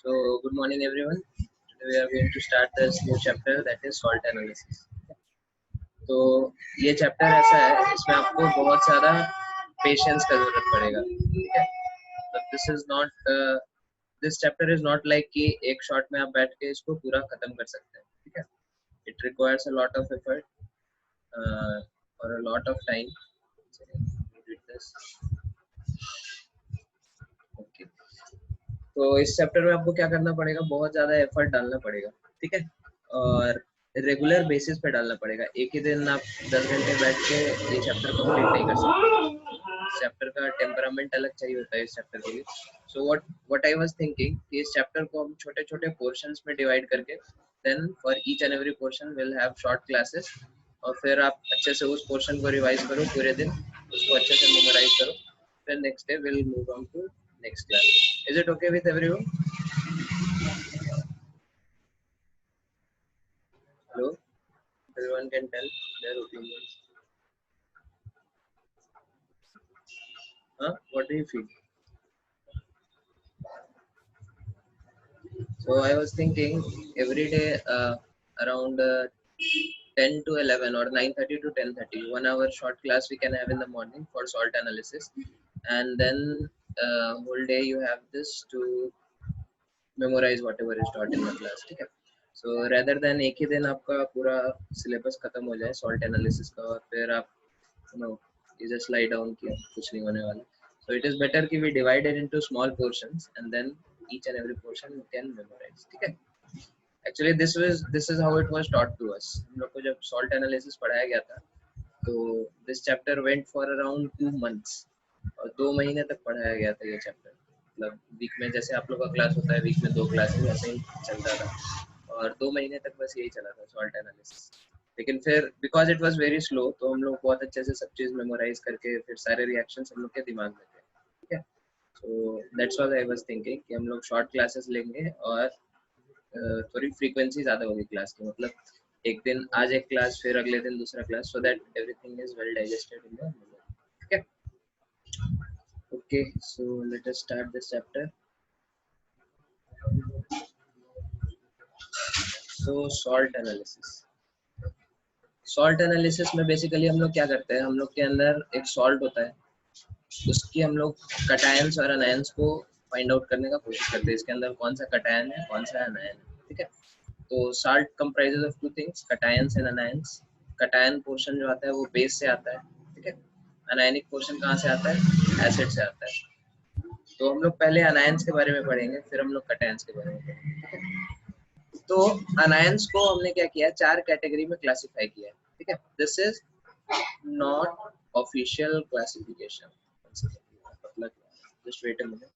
Good morning everyone. Today we are going to start this new chapter, that is salt analysis. तो ये chapter ऐसा है, इसमें आपको बहुत सारा पेशेंस का जरूरत पड़ेगा, ठीक है. But this chapter is not like कि एक शॉट में आप बैठ के इसको पूरा खत्म कर सकते हैं, ठीक है. It requires a lot of effort or a lot of time. Okay. तो इस चैप्टर में आपको क्या करना पड़ेगा, बहुत ज्यादा एफर्ट डालना पड़ेगा, ठीक है. और रेगुलर बेसिस पे डालना पड़ेगा. एक ही दिन आप 10 घंटे बैठ के ये चैप्टर कंप्लीट नहीं कर सकते. चैप्टर का टेम्परामेंट अलग चाहिए होता है इस चैप्टर के लिए. So what I was thinking कि इस चैप्टर को हम छोटे छोटे पोर्शंस में डिवाइड करके then for each and every portion will have short classes, और फिर आप अच्छे से उस पोर्शन को रिवाइज करो पूरे दिन, उसको अच्छे से मेमोराइज करो. फिर next day will move on to next class. Is it okay with everyone? Hello? Everyone can tell their opinions. What do you feel? So I was thinking every day around 10 to 11 or 9:30 to 10:30, 1 hour short class we can have in the morning for salt analysis, and then whole day you have this to memorize whatever is taught in the class, ठीक है. So rather than एक ही दिन आपका पूरा syllabus खत्म हो जाए salt analysis का और फिर आप you just lie down किया, कुछ नहीं होने वाला. So it is better कि we divide it into small portions and then each and every portion you can memorize, ठीक है. Actually this is how it was taught to us. हम लोग को जब salt analysis पढ़ाया गया था तो this chapter went for around 2 months, और 2 महीने तक पढ़ाया गया था ये चैप्टर. मतलब वीक में जैसे आप लोग का क्लास होता है, वीक में 2 क्लासेस ऐसे ही चलता था, और 2 महीने तक बस यही चला था सॉल्ट एनालिसिस. लेकिन फिर because it was very slow तो हम लोग बहुत अच्छे से सब चीज मेमोराइज करके फिर सारे रिएक्शंस हम लोग के दिमाग में थे, ठीक है. So that's what I was thinking कि हम लोग शॉर्ट क्लासेस लेंगे और थोड़ी फ्रीक्वेंसी ज्यादा होगी क्लास की. मतलब एक दिन आज एक क्लास, फिर अगले दिन दूसरा class, so that everything is well digested in the memory, ठीक है. Okay, so let us start this chapter. So salt analysis. Salt analysis में basically हम लोग क्या करते हैं, हम लोग के अंदर एक salt होता है, उसकी हम लोग cations और anions को find out करने का कोशिश करते हैं. इसके अंदर कौन सा cation है, कौन सा anion है, ठीक है. तो salt comprises of 2 things, cations and anions. cation portion जो आता है वो base से आता है, ठीक है. anionic portion कहाँ से आता है, acid से आता है. तो हम लोग पहले अनायंस के बारे में पढ़ेंगे, फिर हम लोग कैटायंस के बारे में पढ़ेंगे. तो अनायंस को हमने क्या किया, 4 कैटेगरी में क्लासिफाई किया है, ठीक है. This is not official classification. Just wait a minute.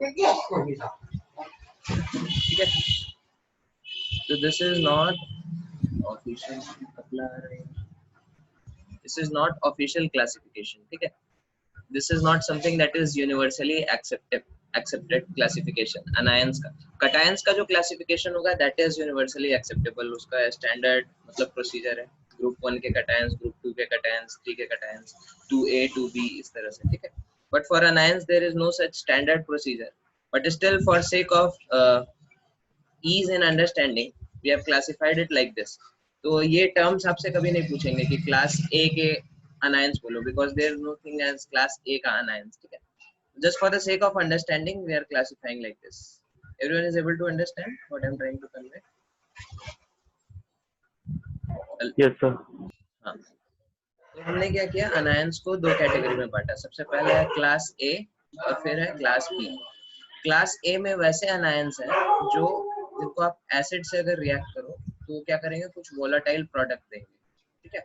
ठीक है. So this is not official. This is not official classification, ठीक है. This is not something that is universally accepted classification. Anions का, cations का जो classification होगा that is universally acceptable. उसका standard मतलब procedure है. Group 1 के cations, Group 2 के cations, 3 के cations, 2A, 2B इस तरह से, ठीक है. But for anions there is no such standard procedure. But still for sake of ease in understanding we have classified it like this. तो ये terms आपसे कभी नहीं पूछेंगे कि class A के anions बोलो, because there is no thing as class A का anions, ठीक है. Just for the sake of understanding we are classifying like this. Everyone is able to understand what I am trying to convey? Yes sir. हाँ. तो हमने क्या किया, anions को 2 category में बांटा. सबसे पहला है क्लास A और फिर है क्लास B. क्लास A में वैसे anions हैं जो जिनको आप एसिड से अगर रिएक्ट करो तो क्या करेंगे, कुछ वोलेटाइल प्रोडक्ट देंगे, ठीक है.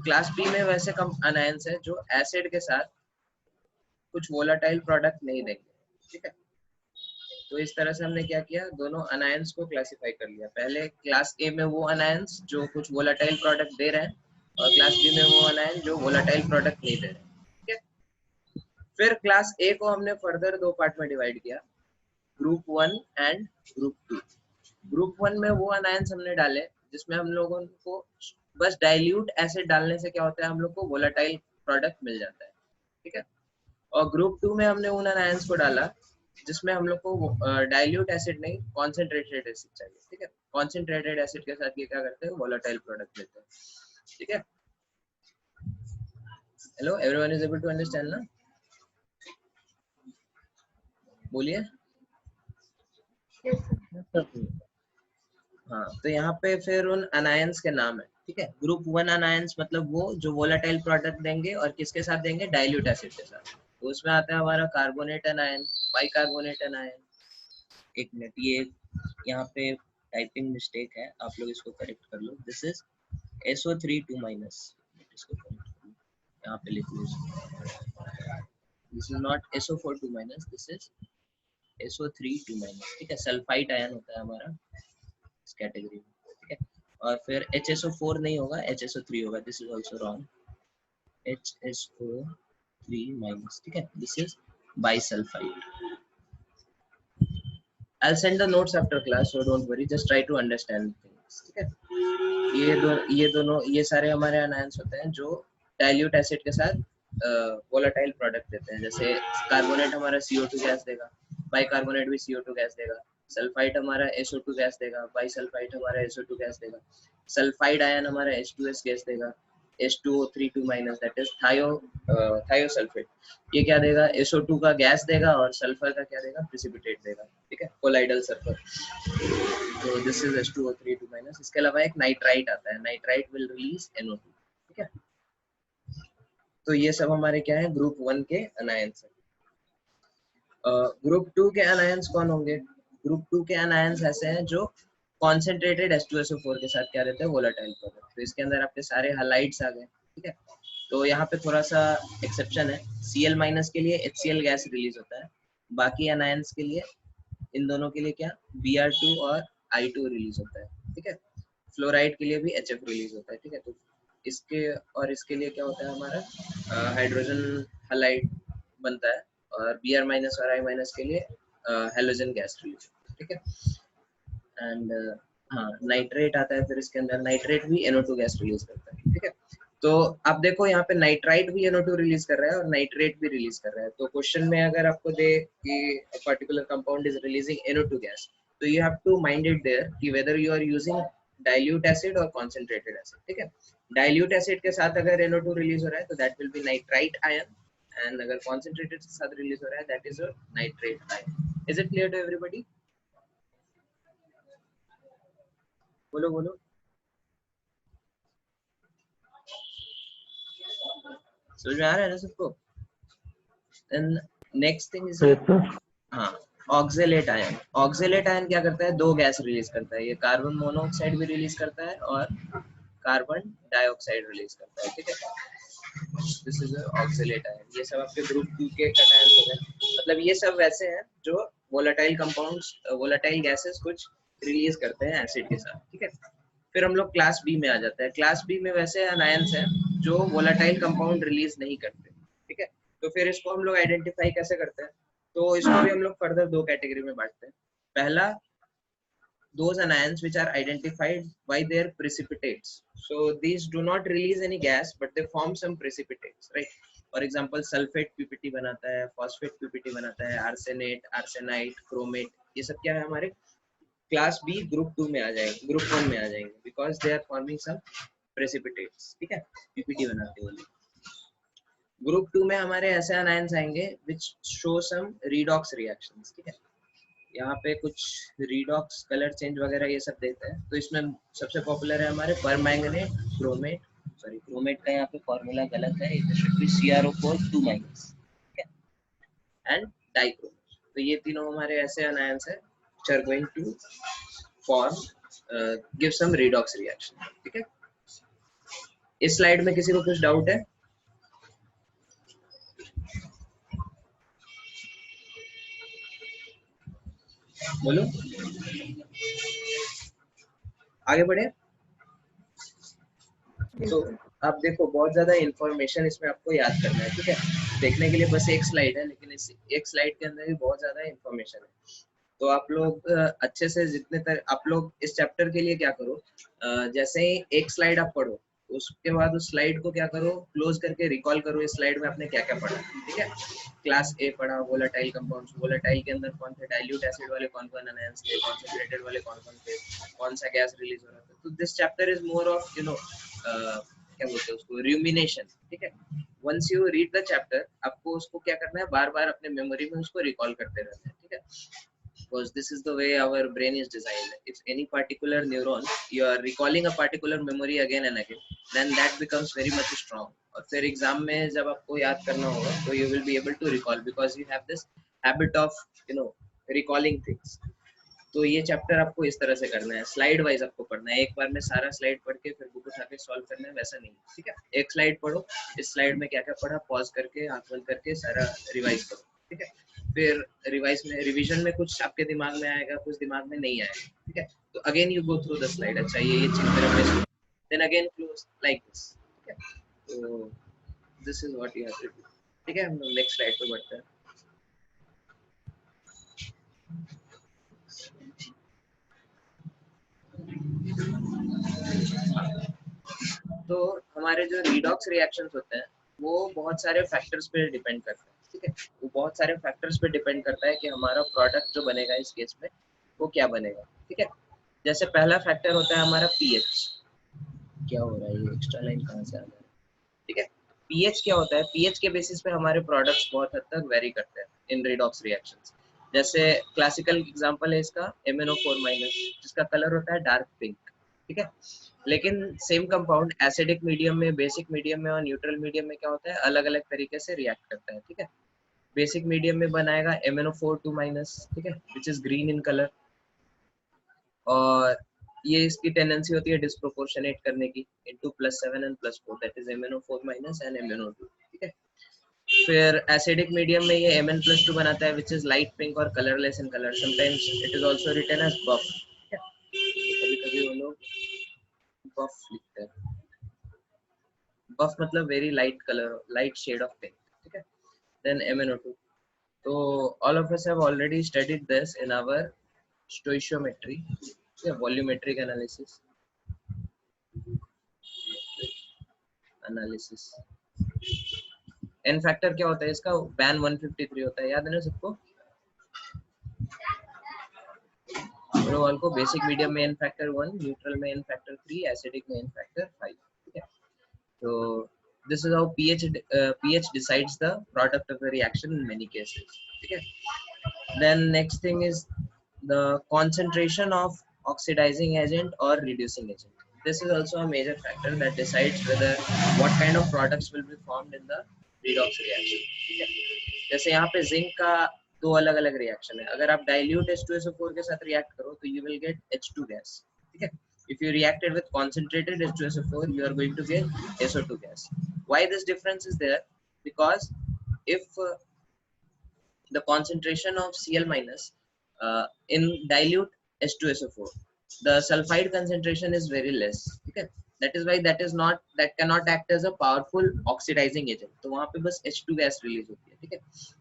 क्लास B में वैसे कम anions हैं जो एसिड के साथ कुछ वोलेटाइल प्रोडक्ट नहीं देंगे, ठीक है. तो इस तरह से हमने क्या किया, दोनों anions को क्लासिफाई कर लिया. पहले क्लास A में वो anions जो कुछ वोलेटाइल प्रोडक्ट दे रहे हैं, और क्लास B में वो anion जो वोलेटाइल प्रोडक्ट नहीं दे रहे हैं, ठीक है. फिर क्लास ए को हमने फर्दर दो पार्ट में डिवाइड किया, ग्रुप 1 एंड ग्रुप 2। ग्रुप 1 में वो अनायंस हमने डाले जिसमें हम लोगों को बस डाइल्यूट एसिड डालने से क्या होता है, हम लोग को वोलेटाइल प्रोडक्ट मिल जाता है, ठीक है। और ग्रुप 2 में हमने उन अनायंस को डाला जिसमें हम लोग को डाइल्यूट एसिड नहीं, कॉन्सेंट्रेटेड एसिड चाहिए, ठीक है। कॉन्सेंट्रेटेड एसिड के साथ ये क्या करते हैं, वोलेटाइल प्रोडक्ट देते हैं, ठीक है। Hello, everyone is able to understand ना? बोलिए। हाँ, तो यहाँ पे फिर उन अनायंस के नाम है, ठीक है। ग्रुप 1 अनायंस मतलब वो जो वोलेटाइल प्रोडक्ट देंगे और किसके साथ देंगे, डाइल्यूट एसिड के साथ। तो उसमें आता है हमारा कार्बोनेट अनायन, बाइकार्बोनेट अनायन। एक मिनट, ये यहाँ पे टाइपिंग मिस्टेक है, आप लोग इसको करेक्ट कर लो। दिस इज SO3 2-, इसको करेक्ट कर लो, यहाँ पे लिख लो। This is not SO4 2-, this is SO3 2-, ठीक है। सल्फाइड आयन होता है हमारा इस कैटेगरी में, ठीक है। और फिर HSO4 नहीं होगा, HSO3 होगा। This is also wrong, HSO3-, ठीक है। This is bisulphide. I'll send the notes after class, so don't worry, just try to understand things, ठीक है। ये सारे हमारे अनायंस होते हैं जो डाइल्यूट एसिड के साथ वोलेटाइल प्रोडक्ट देते हैं। जैसे कार्बोनेट हमारा CO2 गैस देगा, बाइकार्बोनेट भी CO2 गैस देगा, सल्फाइड हमारा SO2 गैस देगा, बाइसल्फाइड हमारा SO2 गैस देगा, सल्फाइड आयन हमारा H2S गैस देगा, H2O3 2-, दैट इज थायोसल्फेट। ये क्या देगा, SO2 का गैस देगा और सल्फर का क्या देगा, प्रेसिपिटेट देगा, ठीक है, कोलाइडल सल्फर। तो दिस इज H2O3 2-। इसके अलावा एक नाइट्राइट आता है, नाइट्राइट विल रिलीज NO2, ठीक है। तो ये सब हमारे क्या है, ग्रुप 1 के अनायंस है। ग्रुप 2 के अनायंस कौन होंगे? ग्रुप 2 के अनायंस ऐसे हैं जो कॉन्सेंट्रेटेड H2SO4 के साथ क्या रहते हैं, वोलेटाइल प्रोडक्ट। तो इसके अंदर आपके सारे हैलाइड्स आ गए, ठीक है। तो यहाँ पे थोड़ा सा एक्सेप्शन है, Cl- के लिए HCl गैस रिलीज होता है, बाकी अनायंस के लिए, इन दोनों के लिए क्या, Br2 और I2 रिलीज होता है, ठीक है। फ्लोराइड के लिए भी HF रिलीज होता है, ठीक है। तो इसके और इसके लिए क्या होता है, हमारा हाइड्रोजन हैलाइड बनता है, और Br- और I- के लिए हेलोजन गैस रिलीज, ठीक है। एंड हाँ, नाइट्रेट आता है, फिर इसके अंदर नाइट्रेट भी NO2 गैस रिलीज करता है, ठीक है। तो आप देखो यहाँ पे नाइट्राइट भी NO2 रिलीज कर रहा है और नाइट्रेट भी रिलीज कर रहा है। तो क्वेश्चन में अगर आपको दे कि particular compound is releasing NO2 gas, तो you have to mind it there कि whether you are using dilute acid और कॉन्सेंट्रेटेड एसिड, ठीक है। डाइल्यूट एसिड के साथ अगर NO2 रिलीज हो रहा है तो that will be nitrite ion, and अगर कॉन्सेंट्रेटेड के साथ रिलीज हो रहा है that is nitrate ion. Is it clear to everybody? बोलो बोलो। समझ में आ रहा है ना सबको? Then next thing is Yes, sir. हाँ, ऑक्जेलेट आयन। ऑक्जेलेट आयन क्या करता है, दो गैस रिलीज करता है, ये कार्बन मोनोऑक्साइड भी रिलीज करता है और कार्बन डाइऑक्साइड रिलीज करता है, ठीक है। This is oxalate ion. ये सब आपके ग्रुप 2 के कैटायंस हो गए। मतलब ये सब वैसे हैं जो वोलेटाइल कंपाउंड्स, वोलेटाइल गैसेस कुछ रिलीज करते हैं एसिड के साथ, ठीक है। फिर हम लोग क्लास बी में आ जाते हैं। क्लास बी में वैसे अनायंस हैं जो वोलेटाइल कंपाउंड रिलीज नहीं करते, ठीक है। तो फिर इसको हम लोग आइडेंटिफाई कैसे करते हैं? तो इसको भी हम लोग फर्दर दो कैटेगरी में बांटते हैं। पहला, those anions which are identified by their precipitates. So these do not release any gas, but they form some precipitates, right? For example, sulfate PPT बनाता है, phosphate PPT बनाता है, arsenate, arsenite, chromate, ये सब क्या है, हमारे क्लास बी ग्रुप 2 में आ जाएंगे, ग्रुप 1 में आ जाएंगे, because they are forming some precipitates, ठीक है, पीपीटी बनाते हैं। ग्रुप 2 में हमारे ऐसे अनायंस आएंगे which show some redox reactions, ठीक है। यहाँ पे कुछ रीडॉक्स, कलर चेंज वगैरह ये सब देते हैं। तो इसमें सबसे पॉपुलर है हमारे परमैंगनेट, क्रोमेट, सॉरी क्रोमेट का यहाँ पे फॉर्मूला गलत है, इट शुड बी CrO4 2-, ठीक है, एंड डाइक्रोमेट। तो ये तीनों हमारे ऐसे अनायंस है which are going to form give some redox reaction, ठीक है। इस स्लाइड में किसी को कुछ डाउट है? बोलो, आगे बढ़े। तो आप देखो, बहुत ज्यादा इंफॉर्मेशन इसमें आपको याद करना है, ठीक है। देखने के लिए बस एक स्लाइड है, लेकिन इस एक स्लाइड के अंदर भी बहुत ज्यादा इंफॉर्मेशन है। तो आप लोग अच्छे से जितने तक आप लोग इस चैप्टर के लिए क्या करो, जैसे ही एक स्लाइड आप पढ़ो, उसके बाद उस स्लाइड को क्या करो, क्लोज करके रिकॉल करो इस स्लाइड में आपने क्या क्या पढ़ा, ठीक है। क्लास ए पढ़ा, वोलेटाइल कंपाउंड्स, वोलेटाइल के अंदर कौन थे, डाइल्यूट एसिड वाले कौन कौन अनायंस थे, कॉन्सेंट्रेटेड वाले कौन कौन थे, कौन सा गैस रिलीज हो रहा था। तो this chapter is more of क्या बोलते हैं उसको, रूमिनेशन, ठीक है। Once you read the chapter, आपको उसको क्या करना है, बार बार अपने मेमोरी में उसको रिकॉल करते रहना है, ठीक है। Because this is the way our brain is designed. If any particular neuron you are recalling a particular memory again and again, then that becomes very much strong. और फिर एग्जाम में जब आपको याद करना होगा तो you will be able to recall because you have this habit of recalling things. तो ये चैप्टर आपको इस तरह से करना है, स्लाइड वाइज आपको पढ़ना है, एक बार में सारा स्लाइड पढ़ के फिर बुक उठा के सॉल्व करना है, वैसा नहीं, ठीक है। एक स्लाइड पढ़ो, इस स्लाइड में क्या क्या पढ़ा, पॉज करके आंख बंद करके सारा रिवाइज करो, ठीक है। फिर रिवीजन में कुछ आपके दिमाग में आएगा, कुछ दिमाग में नहीं आएगा, ठीक है। तो again you go through the slide, अच्छा ये चीज मेरा miss, then again close like this, ठीक है। तो this is what you have to do, ठीक है। हम नेक्स्ट स्लाइड पे बढ़ते हैं। तो हमारे जो रिडॉक्स रिएक्शंस होते हैं वो बहुत सारे फैक्टर्स पे डिपेंड करते हैं, ठीक है। वो बहुत सारे फैक्टर्स पे डिपेंड करता है कि हमारा प्रोडक्ट जो बनेगा इस केस में वो क्या बनेगा, ठीक है। जैसे पहला फैक्टर होता है हमारा पीएच। क्या हो रहा है, ये एक्स्ट्रा लाइन कहाँ से आ रहा है, ठीक है। पीएच क्या होता है, पीएच के बेसिस पे हमारे प्रोडक्ट्स बहुत हद तक वेरी करते हैं इन रिडॉक्स रिएक्शंस। जैसे क्लासिकल एग्जांपल है इसका MnO4- जिसका कलर होता है डार्क पिंक, ठीक है। लेकिन सेम कंपाउंड एसिडिक मीडियम में, बेसिक मीडियम में और न्यूट्रल मीडियम में क्या होता है, अलग अलग तरीके से रिएक्ट करता है, ठीक है। बेसिक मीडियम में बनाएगा MnO4₂-, ठीक है, which is green in colour, और ये इसकी टेंडेंसी होती है डिस्प्रोपोर्शनेट करने की into +7 and +4, that is MnO4- and MnO2, ठीक है। फिर एसिडिक मीडियम में ये Mn+2 बनाता है विच इज लाइट पिंक और colourless in colour, sometimes it is also written as buff, ठीक है। कभी-कभी वो लोग बफ लिखते हैं, बफ मतलब very light colour, light shade of pink, ठीक है। देन MnO2, तो all of us have already studied this in our stoichiometry, yeah, volumetric analysis. n factor क्या होता है इसका, बैन 153 होता है, याद है ना सबको। प्रोटोकॉल को बेसिक मीडियम में n फैक्टर 1, न्यूट्रल में n फैक्टर 3, एसिडिक में n फैक्टर 5, ठीक है। तो this is how pH decides the product of the reaction in many cases, ठीक है। Then next thing is the concentration of oxidizing agent or reducing agent. This is also a major factor that decides whether what kind of products will be formed in the redox reaction, ठीक है। जैसे यहाँ पे zinc का दो अलग अलग reaction है, अगर आप डाइल्यूट H2SO4 के साथ रिएक्ट करो तो you will get H2 gas, ठीक है। If you reacted with concentrated H2SO4, you are going to get SO2 gas. Why this difference is there? Because if the concentration of Cl- in dilute H2SO4, the sulfide concentration is very less, okay. That is why that cannot act as a powerful oxidizing agent, तो वहाँ पे बस H2 gas release होती है, ठीक है।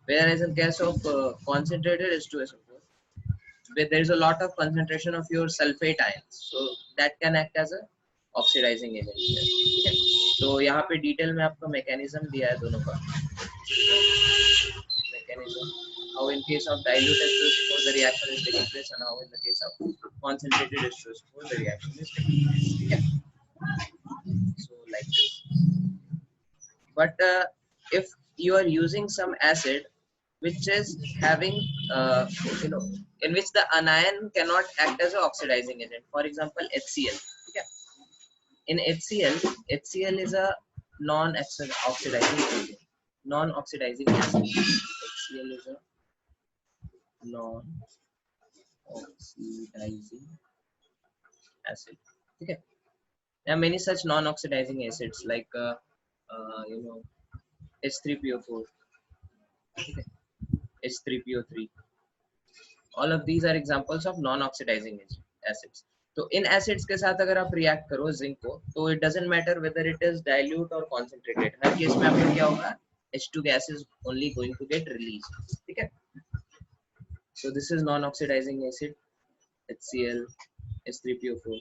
Whereas in case of concentrated H2SO4, where there is a lot of concentration of your sulfate ions, so that can act as a oxidizing agent, ठीक है। तो यहाँ पे डिटेल में आपको मैकेनिज्म दिया है दोनों का, mechanism, how in case of dilute H2SO4 the reaction is taking place and how in the case of concentrated H2SO4 the reaction is taking place, okay. So like this. But if you are using some acid which is having in which the anion cannot act as an oxidizing agent, for example HCl, okay. In HCl is a non-oxidizing agent, non-oxidizing acid. HCl is a non-oxidizing acid, okay. There are many such non-oxidizing acids like H3PO4, okay, H3PO3. All of these are examples of non-oxidizing acids. तो इन acids के साथ अगर आप react करो zinc को, तो it doesn't matter whether it is dilute और concentrated, हर case में आपका क्या होगा, H2 gas is only going to get released. Okay. So this is non-oxidizing acid, HCl, H3PO4.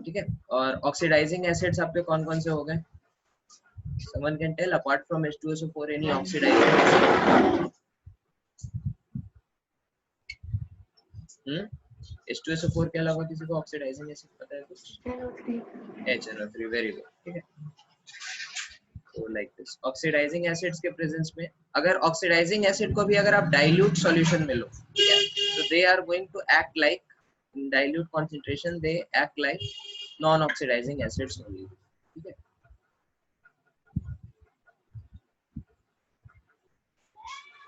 ठीक है. और oxidizing acids आप पे कौन-कौन से हो गए? Someone can tell apart from H2SO4 any oxidizing acid? H2SO4 के अलावा किसी को oxidizing acid पता है कुछ? HNO3, very good. ठीक है. So like this. Oxidizing acids के presence में अगर oxidizing acid को भी अगर आप dilute solution में लो, ठीक है? So they are going to act like in dilute concentration they act like non-oxidizing acids only. ठीक है?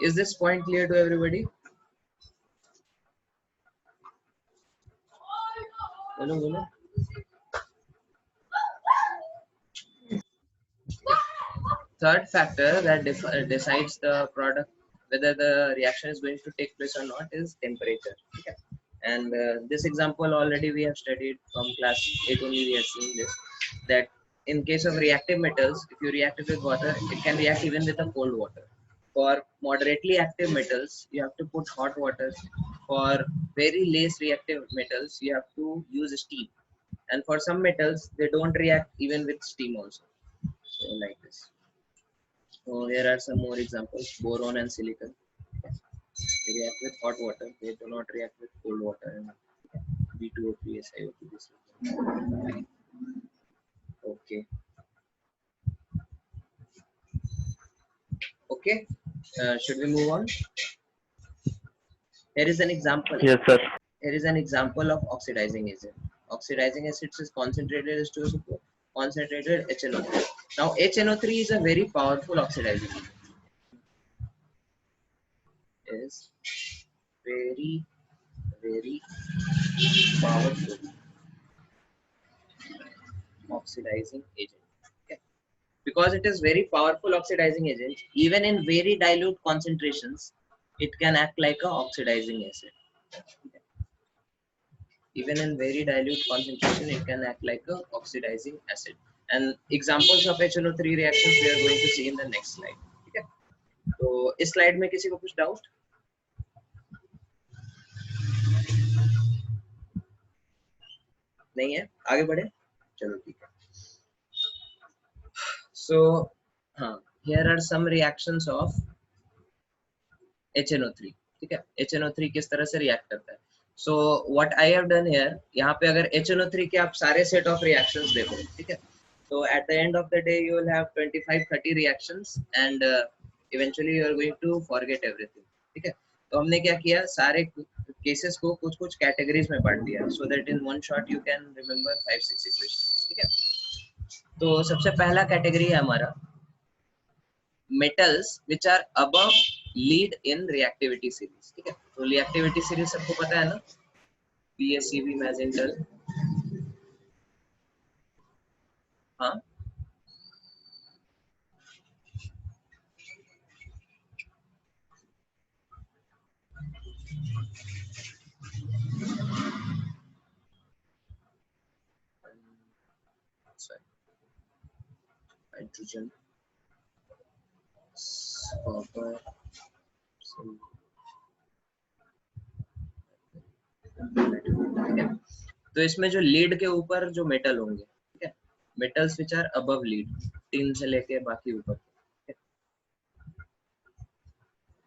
Is this point clear to everybody? Hello. Third factor that decides the product whether the reaction is going to take place or not is temperature. Okay. And this example already we have studied from class 8 only. We have seen this, that in case of reactive metals, if you react it with water, it can react even with a cold water. For moderately active metals, you have to put hot water. For very less reactive metals, you have to use steam. And for some metals, they don't react even with steam also. So like this. So here are some more examples: boron and silicon. They react with hot water. They do not react with cold water. And B2O3 SiO2. Okay. Okay. Should we move on? Here is an example. Yes, sir. Here is an example of oxidizing acid. Oxidizing acids is concentrated H2SO4, concentrated HNO3. Now HNO3 is a very powerful oxidizing agent. Is very powerful oxidizing agent. Okay. Because it is very powerful oxidizing agent, even in very dilute concentrations, it can act like a oxidizing acid. Okay. Even in very dilute concentration, it can act like a oxidizing acid. And examples of HNO3 reactions we are going to see in the next slide. Okay. तो इस slide में किसी को कुछ doubt? नहीं है? आगे बढ़े? चलो ठीक है. So, here are some reactions of HNO3. ठीक है? HNO3 किस तरह से react करता है? So, what I have done here, यहाँ पे अगर HNO3 के आप सारे set of reactions देखो, ठीक है? So, at the end of the day, you will have 25-30 reactions, and eventually you are going to forget everything. ठीक है? तो हमने क्या किया? सारे cases को कुछ categories में बांट दिया, so that in one shot you can remember 5-6 equations. ठीक है? तो सबसे पहला कैटेगरी है हमारा metals which are above lead in reactivity series. ठीक है? तो reactivity series सबको पता है ना? PSCB, Mazental. हाँ. Hydrogen, copper, तो इसमें जो लीड के ऊपर जो मेटल होंगे, ठीक है, metals which are above lead, tin से लेके बाकी ऊपर,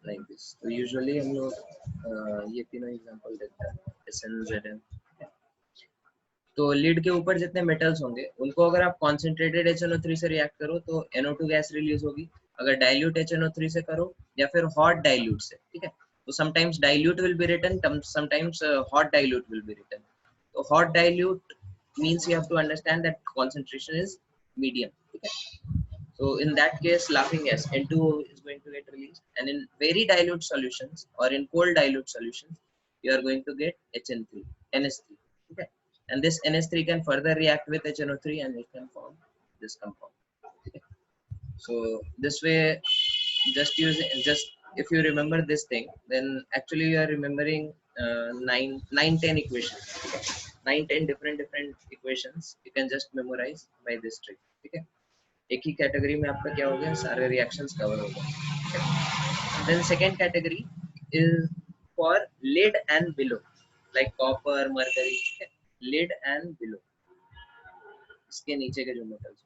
लाइक दिस. तो यूजुअली हम लोग ये तीनों एग्जांपल देखते हैं, SN, ZN. तो लीड के ऊपर जितने मेटल्स होंगे उनको अगर आप कॉन्सेंट्रेटेड HNO3 से रिएक्ट करो तो NO2 गैस रिलीज होगी. अगर डाइल्यूट HNO3 से करो या फिर हॉट डाइल्यूट से, ठीक है, तो sometimes dilute will be written, sometimes hot dilute will be written. तो hot dilute means you have to understand that concentration is medium. Okay? So in that case, laughing gas N2O is going to get released, and in very dilute solutions or in cold dilute solutions, you are going to get HN3, NS3. Okay? And this NS3 can further react with HNO3 and it can form this compound. Okay? So this way, just if you remember this thing, then actually you are remembering 9-10 equations. Okay? 9-10 different equations you can just memorize by this trick. Okay? एक ही category में आपका क्या हो गया, सारे reactions cover हो गए। Then second category is for lead and below, like copper, mercury, lead and below, इसके नीचे के जो metals,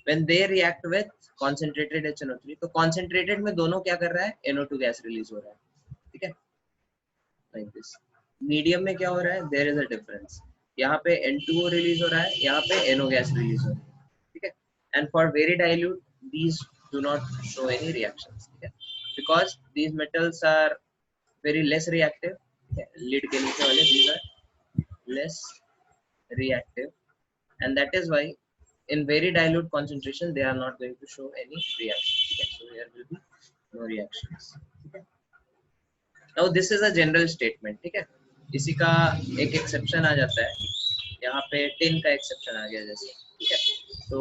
when they react with concentrated HNO3, तो concentrated में दोनों क्या कर रहा है, NO2 गैस रिलीज हो रहा है, ठीक है, like this। मीडियम में क्या हो रहा है, there is a difference, यहाँ पे N2O रिलीज हो रहा है, यहाँ पे NO गैस रिलीज हो रही है, ठीक है। and for very dilute these do not show any reactions, ठीक है, because these metals are very less reactive, lead के नीचे वाले these are less reactive, and that is why in very dilute concentration they are not going to show any reaction, okay? So there will be no reactions, okay? Now this is a general statement, ठीक है, इसी का एक exception आ जाता है, यहाँ पे tin का एक्सेप्शन आ गया जैसे, ठीक है, तो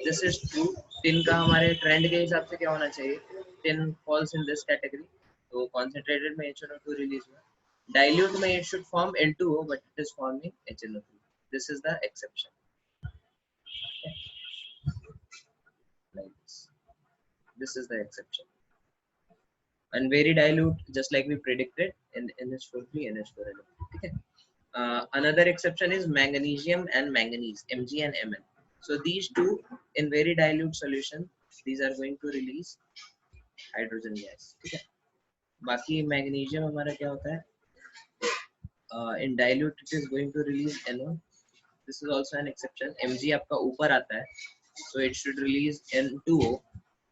दिस इज ट्रू, टिन का हमारे ट्रेंड के हिसाब से क्या होना चाहिए, tin falls in this category, तो कॉन्सेंट्रेटेड में HNO2 रिलीज हुआ, डाइल्यूट में it should form N2O but it is forming HNO3, this is the exception, okay? Like this is the exception, and very dilute just like we predicted in NH4 3 NH4 okay? Another exception is magnesium and manganese, Mg and Mn, so these two in very dilute solution these are going to release hydrogen gas, ठीक है। बाकी magnesium हमारा क्या होता है, in dilute it is going to release NO, this is also an exception, Mg आपका ऊपर आता है, so it should release N2O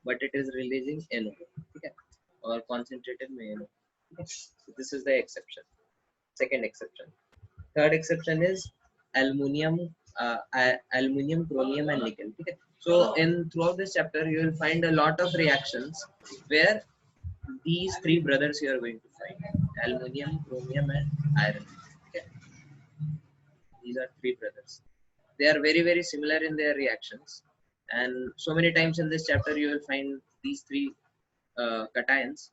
but it is releasing NO, ठीक है, और concentrated में NO, okay? So this is the exception, second exception। Third exception is aluminum, chromium and nickel, ठीक है। So in throughout this chapter you will find a lot of reactions where these three brothers you are going to find, aluminum, chromium and iron, okay? These are three brothers, they are very very similar in their reactions, and so many times in this chapter you will find these three cations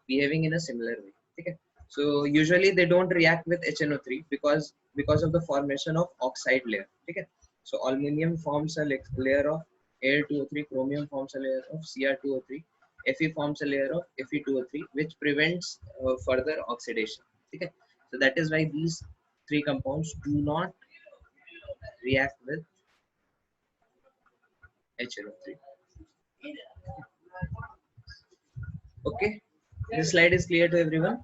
behaving in a similar way, okay? So usually they don't react with HNO3 because of the formation of oxide layer, okay? So aluminum forms a layer of Al2O3, chromium forms a layer of Cr2O3, Fe forms a layer of Fe2O3, which prevents further oxidation, okay? So that is why these three compounds do not react with HNO3, okay? This slide is clear to everyone?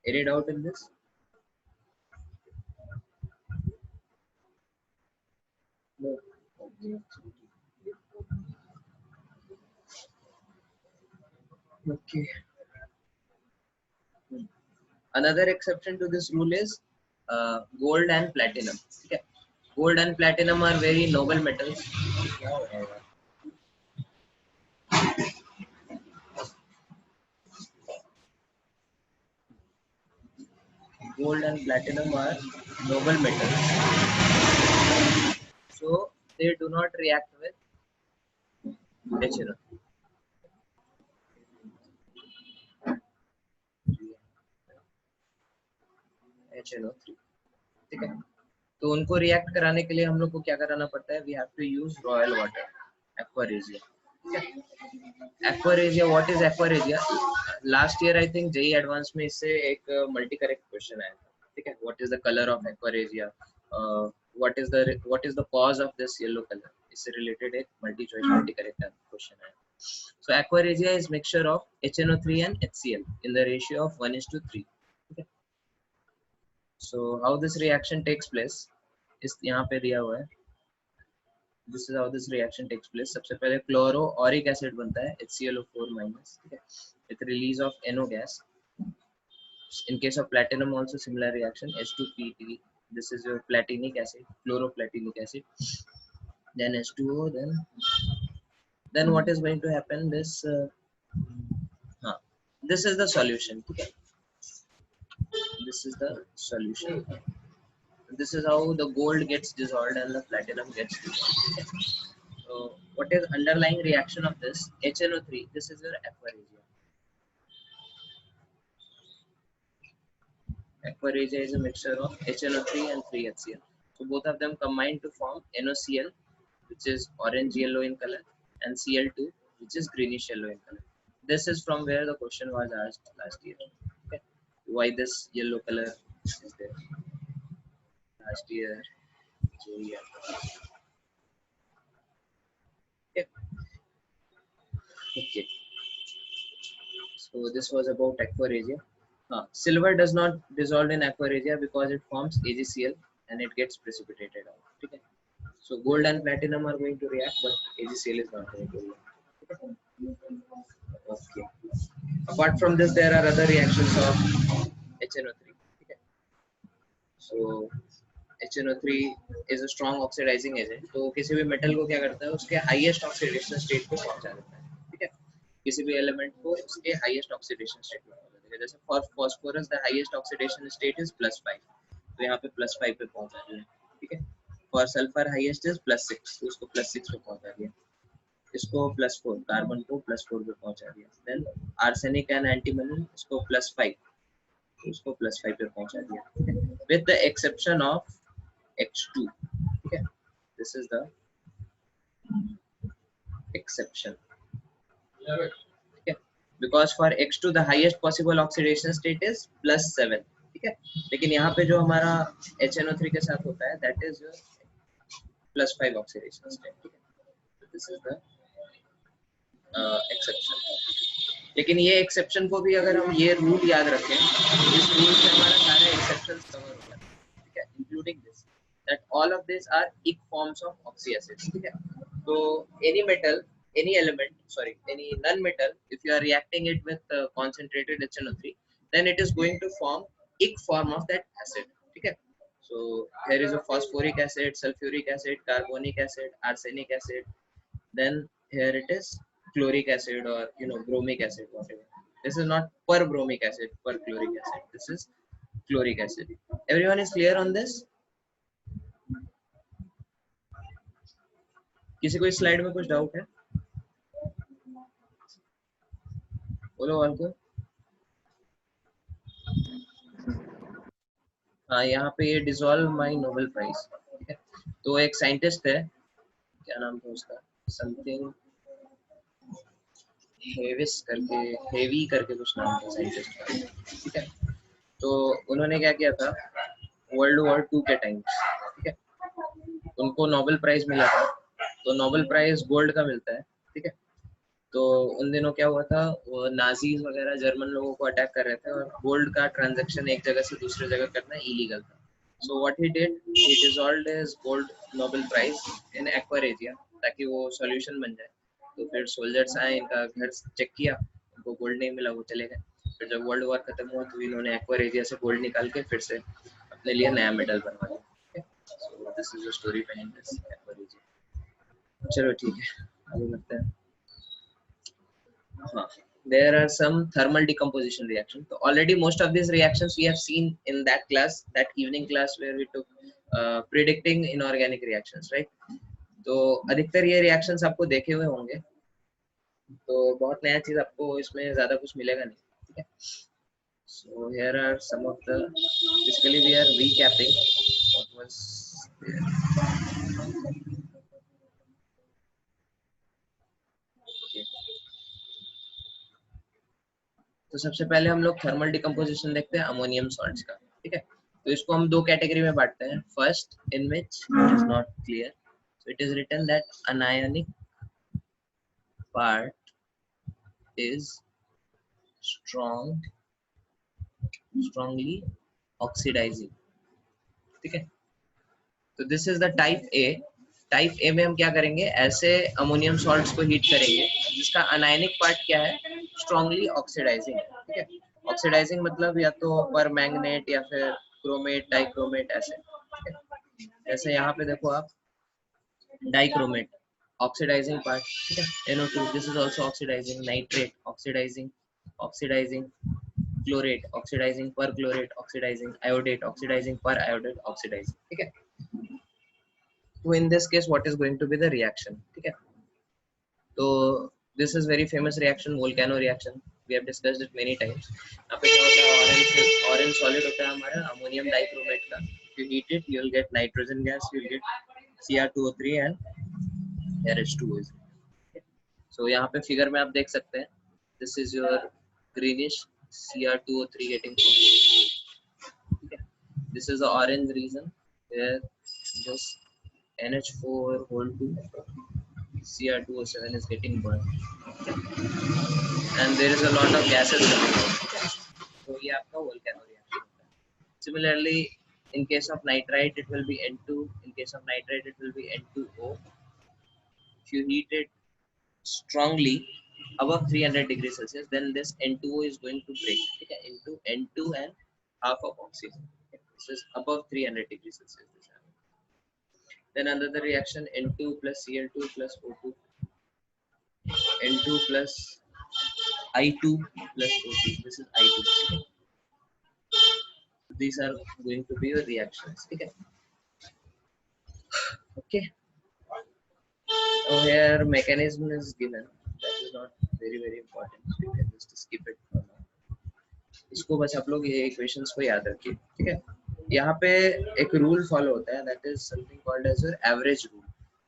Any doubt in this? No. Okay. Another exception to this rule is gold and platinum, okay? Gold and platinum are very noble metals, gold and platinum are noble metals, so they do not react with HNO. HNO3, ठीक है, तो उनको react कराने के लिए हम लोग को क्या कराना पड़ता है, we have to use royal water, aqua regia, aqua regia, what is aqua regia, last year I think JEE advanced में इससे एक मल्टी करेक्ट क्वेश्चन आया था, ठीक है, what is the colour of aqua regia, what is the cause of this yellow color, इससे related एक multi choice multi correct question आया। So aquaresia is mixture of HNO3 and HCl in the ratio of 1:3, okay? So how this reaction takes place इस यहाँ पे दिया हुआ है, this is how this reaction takes place। सबसे पहले क्लोरोरिक acid बनता है HClO4-, ठीक है, with release of NO gas। In case of platinum also similar reaction, H2PT, this is your platinic acid, chloroplatinic acid, then H2O, then what is going to happen, this this is the solution, okay? This is the solution, this is how the gold gets dissolved and the platinum gets dissolved, okay? So what is underlying reaction of this HNO3, this is your aquaresia, Aquaregia is a mixture of HNO3 and 3HCl. So both of them combine to form NOCl, which is orange yellow in color, and Cl2, which is greenish yellow in color. This is from where the question was asked last year. Okay. Why this yellow color is there? Last year. So yeah. Okay. Okay. So this was about aquaregia. Silver does not dissolve in aquaregia because it forms AgCl and it gets precipitated out. Okay. So gold and platinum are going to react, but AgCl is not going to react. Okay. Apart from this, there are other reactions of HNO3. Okay. So HNO3 is a strong oxidizing agent. तो किसी भी metal को क्या करता है, उसके highest oxidation state पे पहुंचा देता है. ठीक है. किसी भी एलिमेंट को उसके हाईएस्ट ऑक्सीडेशन स्टेट पे पहुंचा देता है. जैसे for phosphorus the highest oxidation state is +5, तो यहाँ पे +5 पे पहुंचा दिया. ठीक है. फॉर सल्फर हाईएस्ट इज +6, तो उसको +6 पे पहुंचा दिया. इसको +4, कार्बन को +4 पे पहुंचा दिया. देन आर्सेनिक एंड एंटीमनी, इसको +5, तो उसको +5 पे पहुंचा दिया. With the exception of X2. ठीक है. This is the exception. Okay. Because for X2 the highest possible oxidation state is +7. ठीक है. लेकिन यहाँ पे जो हमारा HNO3 के साथ होता है, that is your +5 oxidation state. ठीक है. This is the exception. लेकिन ये एक्सेप्शन को भी अगर हम ये रूल याद रखें, इस रूल से हमारा सारे एक्सेप्शंस कवर हो जाते हैं. ठीक है. Including this, that all of these are weak forms of oxyacids. ठीक है. So any metal, any element, sorry, any non-metal, if you are reacting it with concentrated HNO3, then it is going to form weak form of that acid. ठीक है. So there is a phosphoric acid, sulfuric acid, carbonic acid, arsenic acid. Then here it is chloric acid, or bromic acid, whatever. This is not per-bromic acid, per-chloric acid. This is chloric acid. Everyone is clear on this? किसी को इस slide में कुछ doubt है? बोलो और को. हाँ, यहाँ पे ये डिसॉल्व माय नोबेल प्राइज. ठीक है. तो एक साइंटिस्ट है, क्या नाम था उसका, समथिंग हेवी करके कुछ नाम था साइंटिस्ट का. ठीक है. तो उन्होंने क्या किया था, वर्ल्ड वॉर 2 के टाइम. ठीक है. उनको नोबेल प्राइज मिला था. तो नोबेल प्राइज गोल्ड का मिलता है. ठीक है. तो उन दिनों क्या हुआ था, वो नाजीज वगैरह जर्मन लोगों को अटैक कर रहे थे, और गोल्ड का ट्रांजैक्शन एक जगह से दूसरी जगह करना इलीगल था. So what he did, he dissolved his gold Nobel prize in aqua regia, ताकि वो सॉल्यूशन बन जाए. तो फिर सोल्जर्स आए, इनका घर चेक किया, उनको गोल्ड नहीं मिला, वो चले गए. फिर जब वर्ल्ड वॉर खत्म हुआ तो इन्होंने एक्वारेजिया से गोल्ड निकाल के फिर से अपने लिए नया मेडल बनवा लिया. So this is the story behind this aqua regia. चलो ठीक है, आगे बढ़ते हैं. There are some thermal decomposition reactions. So already most of these reactions we have seen in that class, that evening class where we took predicting inorganic reactions, right? तो अधिकतर ये reactions आपको देखे हुए होंगे, तो बहुत नया चीज आपको इसमें ज्यादा कुछ मिलेगा नहीं. ठीक है. So here are some of the, basically we are recapping what was there. तो सबसे पहले हम लोग थर्मल डिकम्पोजिशन देखते हैं अमोनियम सॉल्ट्स का. ठीक है. तो इसको हम दो कैटेगरी में बांटते हैं. First, in which it is not clear, so it is written that anionic part is strongly oxidizing. ठीक है. तो this is the type A. Type A में हम क्या करेंगे, ऐसे अमोनियम सॉल्ट्स को हीट करेंगे जिसका अनायनिक पार्ट क्या है, स्ट्रांगली ऑक्सीडाइजिंग. ठीक है. ऑक्सीडाइजिंग मतलब या तो पर मैग्नेट या फिर क्रोमेट, डाइक्रोमेट, ऐसे. ठीक है. जैसे यहाँ पे देखो आप, डाइक्रोमेट ऑक्सीडाइजिंग पार्ट. ठीक है. NO2, this is also oxidising. Nitrate oxidising. Chlorate oxidising, perchlorate oxidising. Iodate oxidising, periodate oxidising. ठीक है. So in this case, what is going to be the reaction? ठीक है. So this is very famous reaction, volcano reaction. we have discussed it many times. यहाँ पे क्या होता है, orange solid होता है हमारा ammonium dichromate का. If you heat it, you'll get nitrogen gas, you'll get Cr2O3 and RH2O. So यहाँ पे figure में आप देख सकते हैं, this is your greenish Cr2O3 getting formed. Okay. This is the orange region where this NH4 whole 2 Cr2O7 is getting burned, and there is a lot of gases coming out. So ये आपका volcano reaction होता है. Similarly, in case of nitrite, it will be N2. In case of nitrite, it will be N2O. If you heat it strongly above 300 degrees Celsius, then this N2O is going to break, okay, into N2 and half of oxygen. Okay. This is above 300 degrees Celsius. Then another reaction, N2 plus Cl2 plus O2, N2 plus I2 plus O2. This is I2. These are going to be your reactions. Okay. Okay. So here mechanism is given. That is not very important. So you can just skip it for now. इसको बस आप लोग ये equations को याद रखिए, ठीक है? यहाँ पे एक रूल फॉलो होता है, that is something called as your average rule.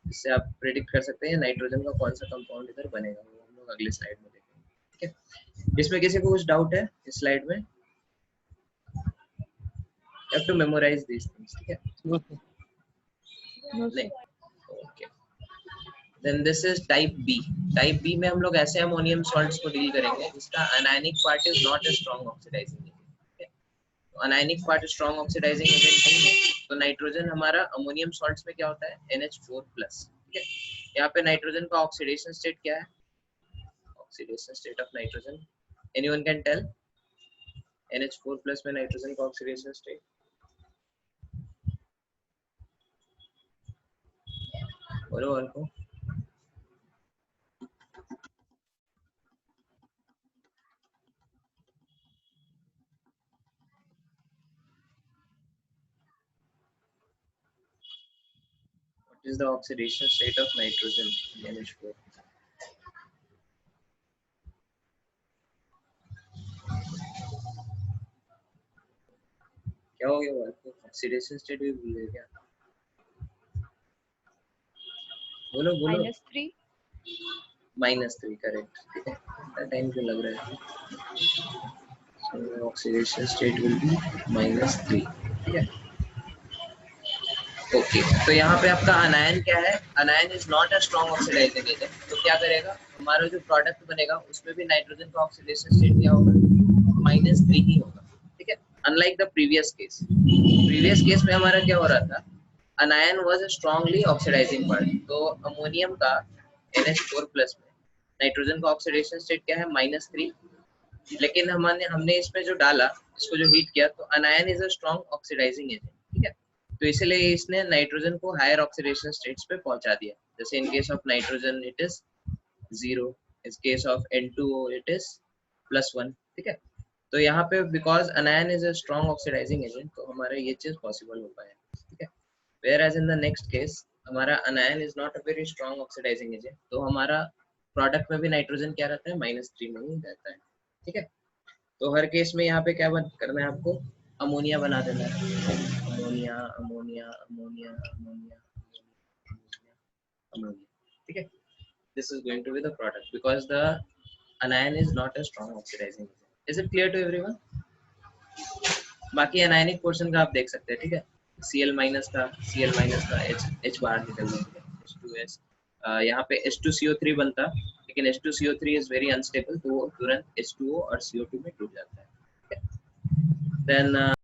इससे आप प्रेडिक्ट कर सकते हैं नाइट्रोजन का कौन सा कंपाउंड इधर बनेगा, वो हम लोग अगले स्लाइड में देखेंगे, ठीक है? इसमें किसी को कुछ डाउट है इस स्लाइड में? You have to memorize these things, ठीक है? नहीं, okay. Then this is type B. Type B में हम लोग ऐसे अमोनियम सॉल्ट्स को डील करेंगे जिसका anionic part is not a strong oxidising agent. Anionic part strong oxidising agent नहीं है, तो नाइट्रोजन हमारा अमोनियम सॉल्ट्स में क्या होता है, NH4+, ठीक है? यहाँ पे नाइट्रोजन का ऑक्सीडेशन स्टेट क्या है? Oxidation state of nitrogen, anyone can tell? NH4+ में नाइट्रोजन का ऑक्सीडेशन स्टेट बोलो को. Is the oxidation state of nitrogen NH4? क्या हो गया वो? ऑक्सीडेशन स्टेट भी भूल गए क्या? बोलो बोलो. -3 करेक्ट, ठीक है? इतना टाइम क्यों लग रहा है? So oxidation state will be -3, ठीक है? ओके, तो यहाँ पे आपका अनायन क्या है? Anion is not a strong oxidising agent, तो क्या करेगा? हमारा जो प्रोडक्ट बनेगा उसमें भी नाइट्रोजन का ऑक्सीडेशन स्टेट क्या होगा? -3 ही होगा, ठीक है? अनलाइक द प्रीवियस केस में हमारा क्या हो रहा था? Anion was a strongly oxidising part, तो अमोनियम का NH4+ में नाइट्रोजन का ऑक्सीडेशन स्टेट क्या है? -3. लेकिन हमने इसमें जो डाला, इसको जो हीट किया, तो anion is a strong oxidising agent, ठीक है? तो इसलिए इसने नाइट्रोजन को हायर ऑक्सीडेशन स्टेट्स पे पहुंचा दिया. जैसे in case of nitrogen it is 0, इस case of N2O it is +1, ठीक है? तो यहाँ पे because anion is a strong oxidising agent, तो हमारा ये चीज पॉसिबल हो पाया, ठीक है? Whereas in the next case हमारा anion is not a very strong oxidizing agent, तो हमारा प्रोडक्ट में भी नाइट्रोजन क्या रहता है? -3 में ही रहता है, ठीक है? तो हर केस में यहाँ पे क्या करना है आपको? अमोनिया बना देना है. Ammonia ammonia ammonia ammonia ammonia, ठीक है? This is going to be the product because the anion is not a strong oxidizing agent. Is it clear to everyone? बाकी अनायनिक पोर्शन का आप देख सकते हैं, ठीक है? Cl- का H बाहर निकल जाएगा, H2S. यहाँ पे H2CO3 बनता, लेकिन H2CO3 is very unstable, तो वो तुरंत H2O और CO2 में टूट जाता है. Then